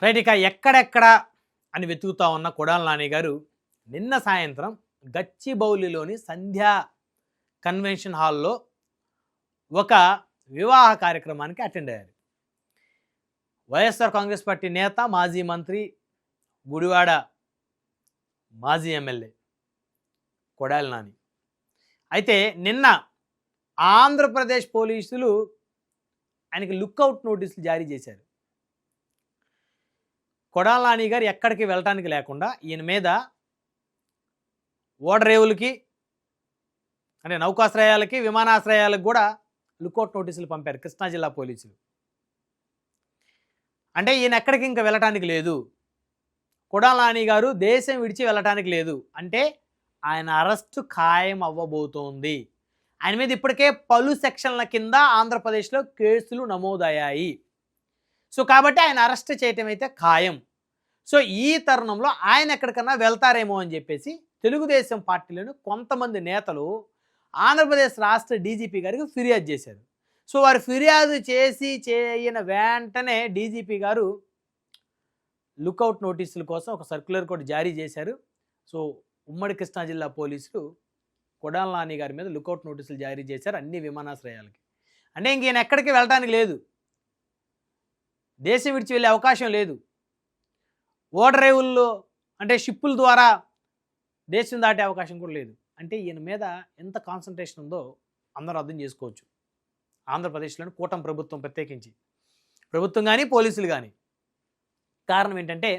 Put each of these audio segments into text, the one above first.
Right. ఇక ఎక్కడెక్కడ అని వెతుకుతా ఉన్న కొడాలి నాని గారు నిన్న సాయంత్రం గచ్చిబౌలిలోని సంధ్యా కన్వెన్షన్ హాల్లో ఒక వివాహ కార్యక్రమానికి అటెండ్ అయ్యారు. వైఎస్ఆర్ కాంగ్రెస్ పార్టీ నేత, మాజీ మంత్రి, గుడివాడ మాజీ ఎమ్మెల్యే కొడాలి నాని. అయితే నిన్న ఆంధ్రప్రదేశ్ పోలీసులు ఆయనకి లుక్అవుట్ నోటీసులు జారీ చేశారు. కొడాలి నాని గారు ఎక్కడికి వెళ్ళటానికి లేకుండా ఈయన మీద ఓడరేవులకి అంటే నౌకాశ్రయాలకి, విమానాశ్రయాలకు కూడా లుక్అవుట్ నోటీసులు పంపారు కృష్ణా జిల్లా పోలీసులు. అంటే ఈయన ఎక్కడికి ఇంకా వెళ్ళటానికి లేదు, కొడాలి నాని గారు దేశం విడిచి వెళ్ళటానికి లేదు అంటే ఆయన అరెస్టు ఖాయం అవ్వబోతోంది. ఆయన మీద ఇప్పటికే పలు సెక్షన్ల కింద ఆంధ్రప్రదేశ్లో కేసులు నమోదయ్యాయి. సో కాబట్టి ఆయన అరెస్ట్ చేయటం అయితే ఖాయం. సో ఈ తరుణంలో ఆయన ఎక్కడికన్నా వెళ్తారేమో అని చెప్పేసి తెలుగుదేశం పార్టీలోని కొంతమంది నేతలు ఆంధ్రప్రదేశ్ రాష్ట్ర డీజీపీ గారికి ఫిర్యాదు చేశారు. సో వారు ఫిర్యాదు చేయన వెంటనే డీజీపీ గారు లుక్అవుట్ నోటీసుల కోసం ఒక సర్క్యులర్ కూడా జారీ చేశారు. సో ఉమ్మడి కృష్ణా జిల్లా పోలీసులు కొడాలి నాని గారి మీద లుక్అవుట్ నోటీసులు జారీ చేశారు అన్ని విమానాశ్రయాలకి. అంటే ఇంక ఈయన ఎక్కడికి వెళ్ళడానికి లేదు, దేశం విడిచి వెళ్ళే అవకాశం లేదు. ఓడరేవుల్లో అంటే షిప్పుల ద్వారా దేశం దాటే అవకాశం కూడా లేదు. అంటే ఈయన మీద ఎంత కాన్సన్ట్రేషన్ ఉందో అందరూ అర్థం చేసుకోవచ్చు. ఆంధ్రప్రదేశ్లోని కూటమి ప్రభుత్వం, ప్రత్యేకించి ప్రభుత్వం కానీ పోలీసులు కానీ. కారణం ఏంటంటే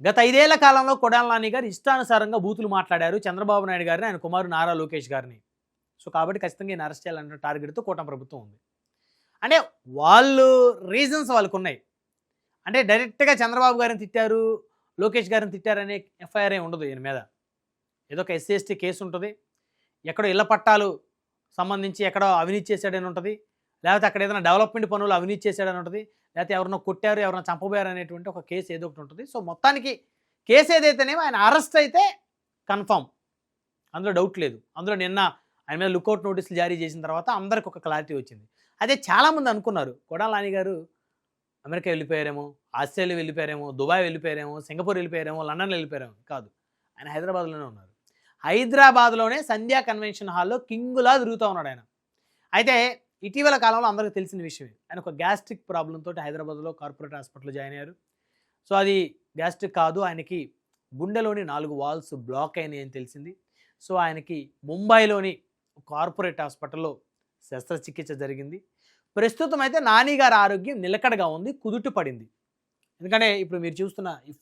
గత 5 ఏళ్ల కాలంలో కొడాలి నాని గారు ఇష్టానుసారంగా బూతులు మాట్లాడారు చంద్రబాబు నాయుడు గారిని, ఆయన కుమారుడు నారా లోకేష్ గారిని. సో కాబట్టి ఖచ్చితంగా ఈయన అరెస్ట్ చేయాలన్న టార్గెట్తో కూటమి ప్రభుత్వం ఉంది. అంటే వాళ్ళు రీజన్స్ వాళ్ళకు ఉన్నాయి. అంటే డైరెక్ట్గా చంద్రబాబు గారిని తిట్టారు, లోకేష్ గారిని తిట్టారనే ఎఫ్ఐఆర్ ఉండదు ఈయన మీద. ఏదో ఒక ఎస్సీ ఎస్టీ కేసు ఉంటుంది, ఎక్కడో ఇళ్ల పట్టాలు సంబంధించి ఎక్కడో అవినీతి చేశాడని ఉంటుంది, లేకపోతే అక్కడ ఏదైనా డెవలప్మెంట్ పనులు అవినీతి చేశాడని ఉంటుంది, లేకపోతే ఎవరినో కొట్టారు, ఎవరైనా చంపబోయారు అనేటువంటి ఒక కేసు ఏదో ఒకటి ఉంటుంది. సో మొత్తానికి కేసు ఏదైతేనేమో ఆయన అరెస్ట్ అయితే కన్ఫామ్, అందులో డౌట్ లేదు. అందులో నిన్న ఆయన మీద లుక్అవుట్ నోటీసులు జారీ చేసిన తర్వాత అందరికి ఒక క్లారిటీ వచ్చింది. అదే చాలామంది అనుకున్నారు కొడాలి నాని గారు అమెరికా వెళ్ళిపోయారేమో, ఆస్ట్రేలియా వెళ్ళిపోయారేమో, దుబాయ్ వెళ్ళిపోయారేమో, సింగపూర్ వెళ్ళిపోయారేమో, లండన్ వెళ్ళిపోయారేమో. కాదు, ఆయన హైదరాబాద్లోనే ఉన్నారు. హైదరాబాద్లోనే సంధ్యా కన్వెన్షన్ హాల్లో కింగులా తిరుగుతూ ఉన్నాడు ఆయన. అయితే ఇటీవల కాలంలో అందరికీ తెలిసిన విషయమే, ఆయన ఒక గ్యాస్ట్రిక్ ప్రాబ్లంతో హైదరాబాద్లో కార్పొరేట్ హాస్పిటల్లో జాయిన్ అయ్యారు. సో అది గ్యాస్ట్రిక్ కాదు, ఆయనకి గుండెలోని 4 వాల్స్ బ్లాక్ అయినాయి అని తెలిసింది. సో ఆయనకి ముంబైలోని కార్పొరేట్ హాస్పిటల్లో శస్త్రచికిత్స జరిగింది. ప్రస్తుతం అయితే నాని గారి ఆరోగ్యం నిలకడగా ఉంది, కుదుట పడింది. ఎందుకంటే ఇప్పుడు మీరు చూస్తున్న ఈ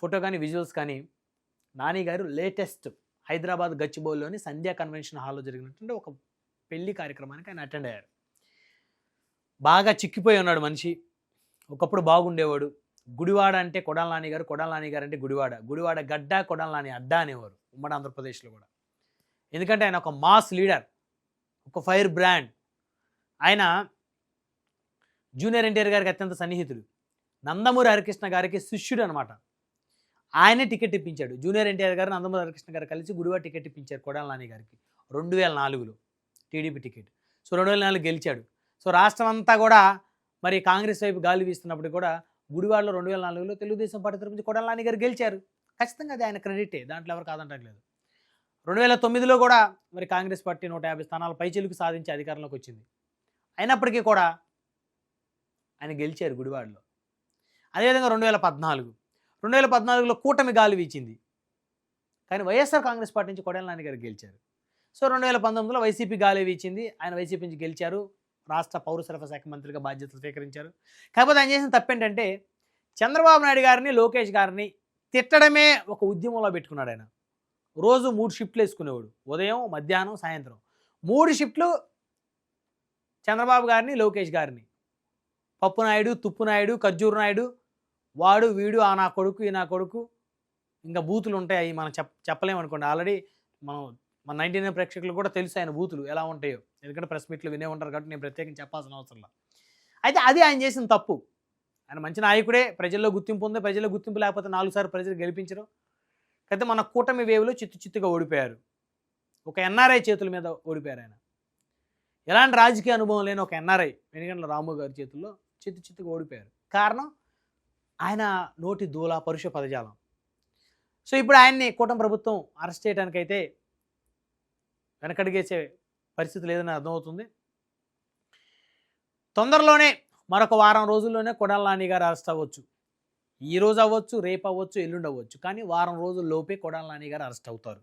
ఫోటో కానీ విజువల్స్ కానీ నాని గారు లేటెస్ట్ హైదరాబాద్ గచ్చిబౌలిలోని సంధ్యా కన్వెన్షన్ హాల్లో జరిగినటువంటి ఒక పెళ్లి కార్యక్రమానికి ఆయన అటెండ్ అయ్యారు. బాగా చిక్కిపోయి ఉన్నాడు మనిషి. ఒకప్పుడు బాగుండేవాడు. గుడివాడ అంటే కొడాలి నాని గారు, కొడాలి నాని గారు అంటే గుడివాడ గడ్డ, కొడాలి నాని అడ్డా అనేవారు ఉమ్మడి ఆంధ్రప్రదేశ్లో కూడా. ఎందుకంటే ఆయన ఒక మాస్ లీడర్, ఒక ఫైర్ బ్రాండ్. ఆయన జూనియర్ ఎన్టీఆర్ గారికి అత్యంత సన్నిహితుడు, నందమూరి హరికృష్ణ గారికి శిష్యుడు అనమాట. ఆయనే టికెట్ ఇప్పించాడు. జూనియర్ ఎన్టీఆర్ గారు, నందమూరి హరికృష్ణ గారు కలిసి గుడివాడ టికెట్ ఇప్పించారు కొడాలి నాని గారికి 2004లో టీడీపీ టికెట్. సో 2004 గెలిచాడు. సో రాష్ట్రం అంతా కూడా మరి కాంగ్రెస్ వైపు గాలి వీస్తున్నప్పుడు కూడా గుడివాడలో 2004లో తెలుగుదేశం పార్టీ తరపు నుంచి కొడాలి నాని గారు గెలిచారు. ఖచ్చితంగా అది ఆయన క్రెడిటే, దాంట్లో ఎవరు కాదంటలేదు. 2009లో కూడా మరి కాంగ్రెస్ పార్టీ 150 స్థానాల పైచిలుకు సాధించి అధికారంలోకి వచ్చింది. అయినప్పటికీ కూడా ఆయన గెలిచారు గుడివాడలో. అదేవిధంగా 2014లో కూటమి గాలి వీచింది, కానీ వైఎస్ఆర్ కాంగ్రెస్ పార్టీ నుంచి కొడాలి నాని గారు గెలిచారు. సో 2019లో వైసీపీ గాలి వీచింది, ఆయన వైసీపీ నుంచి గెలిచారు, రాష్ట్ర పౌర సరఫరా శాఖ మంత్రిగా బాధ్యతలు స్వీకరించారు. కాకపోతే ఆయన చేసిన తప్పేంటంటే చంద్రబాబు నాయుడు గారిని, లోకేష్ గారిని తిట్టడమే ఒక ఉద్యమంలో పెట్టుకున్నాడు. ఆయన రోజు 3 షిఫ్ట్లు వేసుకునేవాడు, ఉదయం, మధ్యాహ్నం, సాయంత్రం 3 షిఫ్ట్లు చంద్రబాబు గారిని, లోకేష్ గారిని. పప్పు నాయుడు, తుప్పు నాయుడు, ఖర్జూరు నాయుడు, వాడు వీడు, ఆ నా కొడుకు, ఈ నా కొడుకు, ఇంకా బూతులు ఉంటాయి. అవి మనం చెప్పలేమనుకోండి. ఆల్రెడీ మన 99 ప్రేక్షకులు కూడా తెలుసు ఆయన బూతులు ఎలా ఉంటాయో, ఎందుకంటే ప్రెస్ మీట్లు వినే ఉంటారు కాబట్టి నేను ప్రత్యేకించి చెప్పాల్సిన అవసరం లేదు. అయితే అది ఆయన చేసిన తప్పు. ఆయన మంచి నాయకుడే, ప్రజల్లో గుర్తింపు ఉంది. ప్రజల్లో గుర్తింపు లేకపోతే 4 సార్లు ప్రజలు గెలిపించరు. అయితే మన కూటమి వేవ్లో చిత్తుగా ఓడిపోయారు. ఒక ఎన్ఆర్ఐ చేతుల మీద ఓడిపోయారు ఆయన. ఎలాంటి రాజకీయ అనుభవం లేని ఒక ఎన్ఆర్ఐ వెనుగండ్ల రాము గారి చేతుల్లో చిత్తుగా ఓడిపోయారు. కారణం ఆయన నోటి దూల పరుష పదజాలం. సో ఇప్పుడు ఆయన్ని కూటమి ప్రభుత్వం అరెస్ట్ చేయడానికైతే వెనకడిగేసే పరిస్థితి లేదని అర్థమవుతుంది. తొందరలోనే మరొక వారం రోజుల్లోనే కొడాలి నాని గారు అరెస్ట్ అవ్వచ్చు. ఈ రోజు అవ్వచ్చు, రేపు అవ్వచ్చు, ఎల్లుండి అవ్వచ్చు. కానీ వారం రోజుల్లోపే కొడాలి నాని గారు అరెస్ట్ అవుతారు.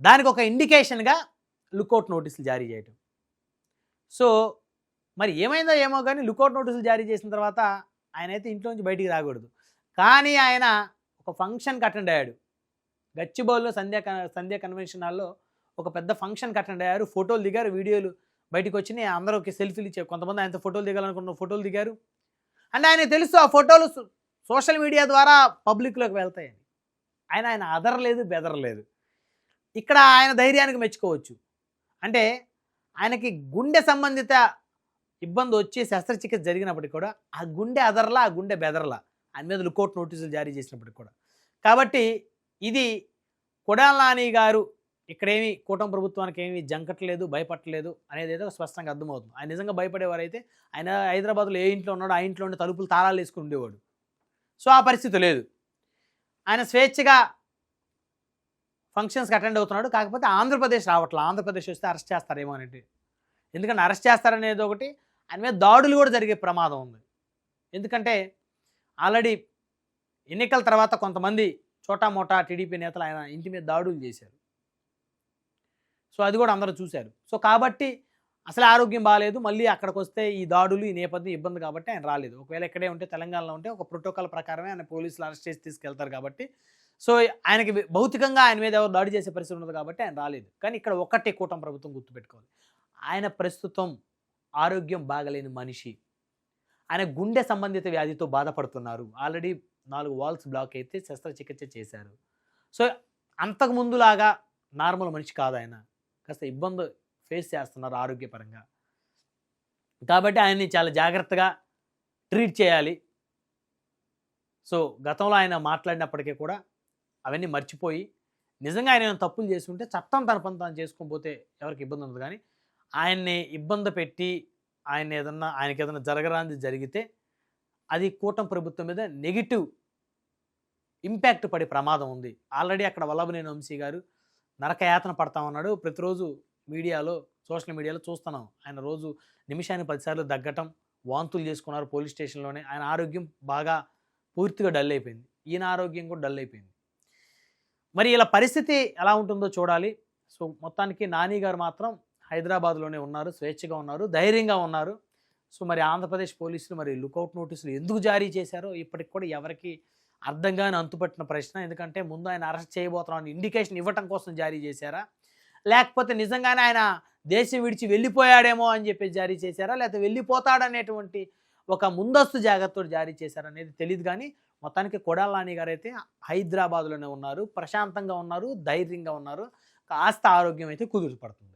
దానికి ఒక ఇండికేషన్గా లుకౌట్ నోటీసులు జారీ చేయటం. సో మరి ఏమైందో ఏమో కానీ లుకౌట్ నోటీసులు జారీ చేసిన తర్వాత ఆయన అయితే ఇంట్లో నుంచి బయటికి రాకూడదు. కానీ ఆయన ఒక ఫంక్షన్కి అటెండ్ అయ్యాడు. గచ్చిబౌలిలో సంధ్యా కన్వెన్షన్ హాల్లో ఒక పెద్ద ఫంక్షన్కి అటెండ్ అయ్యారు. ఫోటోలు దిగారు, వీడియోలు బయటకు వచ్చినాయి. అందరూ ఒక సెల్ఫీలు ఇచ్చారు. కొంతమంది ఆయనతో ఫోటోలు దిగాలనుకున్న ఫోటోలు దిగారు. అంటే ఆయన తెలుసు ఆ ఫోటోలు సోషల్ మీడియా ద్వారా పబ్లిక్లోకి వెళ్తాయని. ఆయన అదరలేదు, బెదరలేదు. ఇక్కడ ఆయన ధైర్యానికి మెచ్చుకోవచ్చు. అంటే ఆయనకి గుండె సంబంధిత ఇబ్బంది వచ్చి శస్త్రచికిత్స జరిగినప్పటికి కూడా ఆ గుండె అదరలా, ఆ గుండె బెదరలా ఆయన మీద లుకౌట్ నోటీసులు జారీ చేసినప్పటికి కూడా. కాబట్టి ఇది కొడాలి నాని గారు ఇక్కడేమి కూటమి ప్రభుత్వానికి ఏమి జంకట్లేదు, భయపట్టలేదు అనేది ఏదో స్పష్టంగా అర్థమవుతుంది. ఆయన నిజంగా భయపడేవారైతే ఆయన హైదరాబాద్లో ఏ ఇంట్లో ఉన్నాడో ఆ ఇంట్లోనే తలుపులు తాళాలు వేసుకుని ఉండేవాడు. సో ఆ పరిస్థితి లేదు. ఆయన స్వేచ్ఛగా ఫంక్షన్స్కి అటెండ్ అవుతున్నాడు. కాకపోతే ఆంధ్రప్రదేశ్ రావట్లేదు. ఆంధ్రప్రదేశ్ వస్తే అరెస్ట్ చేస్తారేమో అనేది. ఎందుకంటే అరెస్ట్ చేస్తారనేది ఒకటి, ఆయన మీద దాడులు కూడా జరిగే ప్రమాదం ఉంది. ఎందుకంటే ఆల్రెడీ ఎన్నికల తర్వాత కొంతమంది చోటా మోటా టీడీపీ నేతలు ఆయన ఇంటి మీద దాడులు చేశారు. సో అది కూడా అందరూ చూశారు. సో కాబట్టి అసలు ఆరోగ్యం బాగాలేదు, మళ్ళీ అక్కడికి వస్తే ఈ దాడులు, ఈ నేపథ్యం ఇబ్బంది కాబట్టి ఆయన రాలేదు. ఒకవేళ ఇక్కడే ఉంటే, తెలంగాణలో ఉంటే ఒక ప్రోటోకాల్ ప్రకారమే ఆయన పోలీసులు అరెస్ట్ చేసి తీసుకెళ్తారు కాబట్టి, సో ఆయనకి భౌతికంగా ఆయన మీద ఎవరు దాడి చేసే పరిస్థితి ఉండదు కాబట్టి ఆయన రాలేదు. కానీ ఇక్కడ ఒక్కటే కూటమి ప్రభుత్వం గుర్తుపెట్టుకోవాలి, ఆయన ప్రస్తుతం ఆరోగ్యం బాగలేని మనిషి. ఆయన గుండె సంబంధిత వ్యాధితో బాధపడుతున్నారు. ఆల్రెడీ 4 వాల్స్ బ్లాక్ అయితే శస్త్రచికిత్స చేశారు. సో అంతకుముందులాగా నార్మల్ మనిషి కాదు ఆయన. కాస్త ఇబ్బంది ఫేస్ చేస్తున్నారు ఆరోగ్యపరంగా. కాబట్టి ఆయన్ని చాలా జాగ్రత్తగా ట్రీట్ చేయాలి. సో గతంలో ఆయన మాట్లాడినప్పటికీ కూడా అవన్నీ మర్చిపోయి, నిజంగా ఆయన ఏమైనా తప్పులు చేసి ఉంటే చట్టం తన పని తాను చేసుకోకపోతే ఎవరికి ఇబ్బంది ఉండదు. కానీ ఆయన్ని ఇబ్బంది పెట్టి ఆయనకి ఏదైనా జరగరానిది జరిగితే అది కూటమి ప్రభుత్వం మీద నెగిటివ్ ఇంపాక్ట్ పడే ప్రమాదం ఉంది. ఆల్రెడీ అక్కడ వల్లభనేని వంశీ గారు నరకయాతన పడతామన్నాడు. ప్రతిరోజు మీడియాలో, సోషల్ మీడియాలో చూస్తున్నాం. ఆయన రోజు నిమిషానికి 10 సార్లు దగ్గటం, వాంతులు చేసుకున్నారు పోలీస్ స్టేషన్లోనే. ఆయన ఆరోగ్యం బాగా పూర్తిగా డల్ అయిపోయింది. ఈయన ఆరోగ్యం కూడా డల్ అయిపోయింది. మరి ఇలా పరిస్థితి ఎలా ఉంటుందో చూడాలి. సో మొత్తానికి నాని గారు మాత్రం హైదరాబాద్లోనే ఉన్నారు, స్వేచ్ఛగా ఉన్నారు, ధైర్యంగా ఉన్నారు. సో మరి ఆంధ్రప్రదేశ్ పోలీసులు మరి లుకౌట్ నోటీసులు ఎందుకు జారీ చేశారో ఇప్పటికి కూడా ఎవరికి అర్థంగానే అంతుపట్టిన ప్రశ్న. ఎందుకంటే ముందు ఆయన అరెస్ట్ చేయబోతున్నాను ఇండికేషన్ ఇవ్వటం కోసం జారీ చేశారా, లేకపోతే నిజంగానే ఆయన దేశం విడిచి వెళ్ళిపోయాడేమో అని చెప్పి జారీ చేశారా, లేకపోతే వెళ్ళిపోతాడనేటువంటి ఒక ముందస్తు జాగ్రత్తతో జారీ చేశారనేది తెలియదు. కానీ మొత్తానికి కొడాలి నాని గారు అయితే హైదరాబాద్లోనే ఉన్నారు, ప్రశాంతంగా ఉన్నారు, ధైర్యంగా ఉన్నారు. కాస్త ఆరోగ్యం అయితే కుదురుపడుతుంది.